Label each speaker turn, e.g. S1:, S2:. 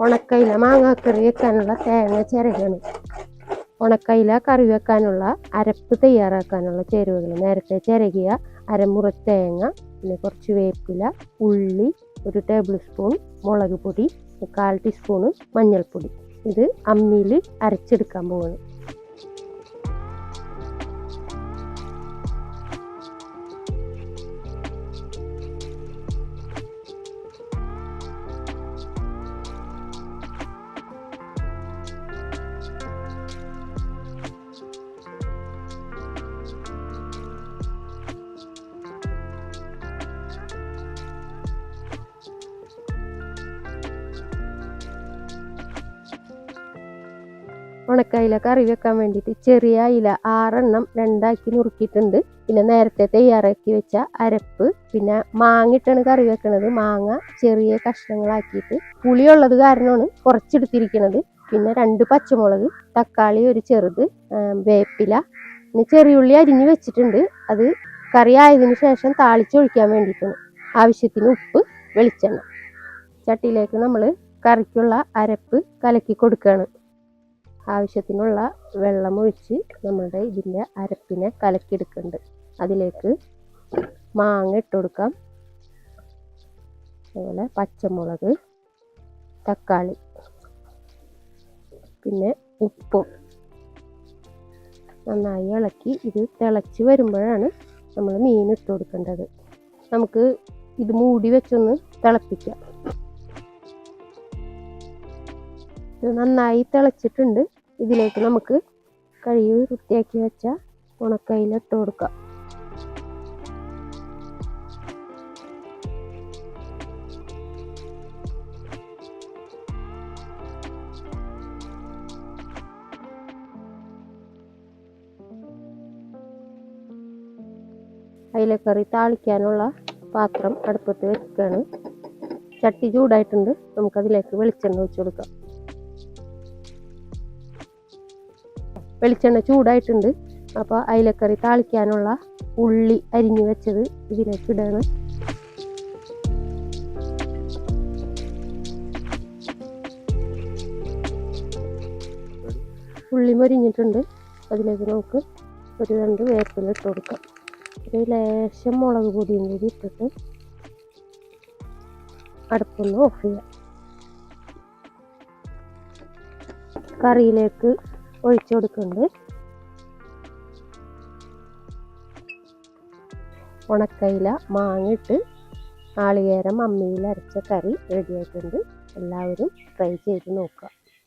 S1: ഉണക്കയില മാങ്ങാക്കറി വെക്കാനുള്ള തേങ്ങ ചിരകണം. ഉണക്കയില കറി വെക്കാനുള്ള അരപ്പ് തയ്യാറാക്കാനുള്ള ചേരുവകൾ: നേരത്തെ ചിരകിയ അരമുറി തേങ്ങ, പിന്നെ കുറച്ച് വേപ്പില, ഉള്ളി, 1 ടേബിൾ സ്പൂൺ മുളക് പൊടി, 1/4 ടീസ്പൂണ് മഞ്ഞൾപ്പൊടി. ഇത് അമ്മിയിൽ അരച്ചെടുക്കാൻ പോവാണ്. ഉണക്കയില കറി വെക്കാൻ വേണ്ടിയിട്ട് ചെറിയ അയില 6 എണ്ണം 2 ആക്കി നുറുക്കിയിട്ടുണ്ട്. പിന്നെ നേരത്തെ തയ്യാറാക്കി വെച്ച അരപ്പ്, പിന്നെ മാങ്ങ ഇട്ടാണ് കറി വെക്കുന്നത്. മാങ്ങ ചെറിയ കഷ്ണങ്ങളാക്കിയിട്ട് പുളിയുള്ളത് കാരണമാണ് കുറച്ചെടുത്തിരിക്കുന്നത്. പിന്നെ 2 പച്ചമുളക്, തക്കാളി 1 ചെറുത്, വേപ്പില, പിന്നെ ചെറിയുള്ളി അരിഞ്ഞ് വെച്ചിട്ടുണ്ട്. അത് കറി ആയതിനു ശേഷം താളിച്ചൊഴിക്കാൻ വേണ്ടിയിട്ടാണ്. ആവശ്യത്തിന് ഉപ്പ്, വെളിച്ചെണ്ണ. ചട്ടിയിലേക്ക് നമ്മൾ കറിക്കുള്ള അരപ്പ് കലക്കി കൊടുക്കുകയാണ്. ആവശ്യത്തിനുള്ള വെള്ളം ഒഴിച്ച് നമ്മളുടെ ഇതിൻ്റെ അരപ്പിനെ കലക്കിയെടുക്കുന്നുണ്ട്. അതിലേക്ക് മാങ്ങ ഇട്ട് കൊടുക്കാം. അതുപോലെ പച്ചമുളക്, തക്കാളി, പിന്നെ ഉപ്പും നന്നായി ഇളക്കി ഇത് തിളച്ച് വരുമ്പോഴാണ് നമ്മൾ മീൻ ഇട്ട് കൊടുക്കേണ്ടത്. നമുക്ക് ഇത് മൂടി വെച്ചൊന്ന് തിളപ്പിക്കാം. ഇത് നന്നായി തിളച്ചിട്ടുണ്ട്. ഇതിലേക്ക് നമുക്ക് കഴുകി വൃത്തിയാക്കി വെച്ച ഉണക്കയില ഇട്ട് കൊടുക്കാം. അയിലക്കറി താളിക്കാനുള്ള പാത്രം അടുപ്പത്ത് വെക്കുകയാണ്. ചട്ടി ചൂടായിട്ടുണ്ട്. നമുക്കതിലേക്ക് വെളിച്ചെണ്ണ ഒഴിച്ച് കൊടുക്കാം. വെളിച്ചെണ്ണ ചൂടായിട്ടുണ്ട്. അപ്പോൾ അയിലക്കറി താളിക്കാനുള്ള ഉള്ളി അരിഞ്ഞു വെച്ചത് ഇതിലേക്ക് ഇടാണ്. ഉള്ളി മൊരിഞ്ഞിട്ടുണ്ട്. അതിലേക്ക് നമുക്ക് 1-2 വേപ്പില ഇട്ട് കൊടുക്കാം. ഒരു ലേശം മുളക് പൊടിയും കൂടി ഇട്ടിട്ട് അടുപ്പൊന്ന് ഓഫ് ചെയ്യാം. കറിയിലേക്ക് ഒഴിച്ചു കൊടുക്കുന്നുണ്ട്. ഉണക്കയില മാങ്ങിട്ട് നാളികേരം അമ്മിയിൽ അരച്ച കറി റെഡിയായിട്ടുണ്ട്. എല്ലാവരും ട്രൈ ചെയ്ത് നോക്കുക.